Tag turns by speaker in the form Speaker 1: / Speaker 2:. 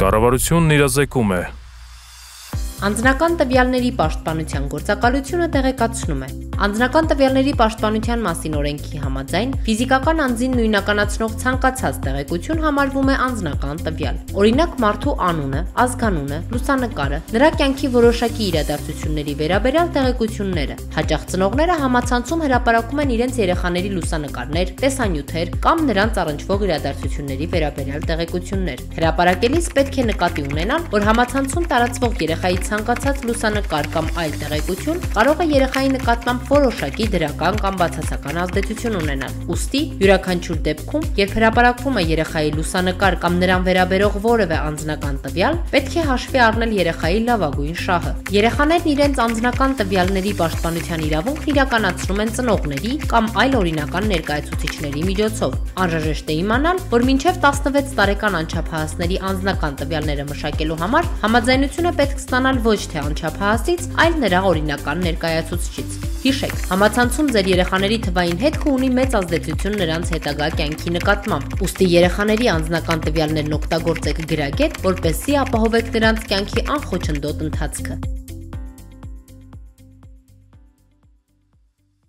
Speaker 1: Կառավարությունն իրազեկում է։
Speaker 2: Անձնական տվյալների պաշտպանության գործակալությունը տեղեկացնում է. Անձնական տվյալների պաշտպանության մասին օրենքի համաձայն ֆիզիկական անձին նույնականացնող ցանկացած տեղեկություն համարվում է անձնական տվյալ։ Օրինակ, մարդու անունը, ազգանունը, լուսանկարը, նրա կյանքի որոշակի իրադարձությունների վերաբերյալ տեղեկությունները։ Հաճախ ծնողները համացանցում հրապարակում են իրենց երեխաների լուսանկարներ, տեսանյութեր կամ նրանց առնչվող իրադարձությունների վերաբերյալ տեղեկություններ։ Հրապարակելիս պետք է նկատի ունենալ, որ համացանցում տարածվող երեխայի ցանկացած լուսանկար կամ այլ տեղեկություն կարող է երեխայի նկատմամբ որոշակի դրական կամ բացասական ազդեցություն ունենալ։ Ուստի, յուրաքանչյուր դեպքում, երբ հրապարակվում է երեխայի լուսանկար կամ նրան վերաբերող որևէ անձնական տվյալ, պետք է հաշվի առնել երեխայի լավագույն շահը։ Երեխաներն իրենց անձնական տվյալների պաշտպանության իրավունքն իրականացնում են ծնողների կամ այլ օրինական ներկայացուցիչների միջոցով։ Անհրաժեշտ է իմանալ, որ մինչև 16 տարեկան անչափահասների անձնական տվյալները մշակելու համար համաձայնությունը պետք ստանալ ոչ թե անչափահասից, այլ նրա օրինական ներկայացուցչից։ Հիշեք, համացանցում ձեր երեխաների թվային հետքը ունի մեծ ազդեցություն նրանց հետագա կյանքի նկատմամբ։ Ուստի երեխաների անձնական տվյալներն օգտագործեք գրագետ, որպեսզի ապահովեք նրանց կյանքի անխոչնդոտ ընթացքը։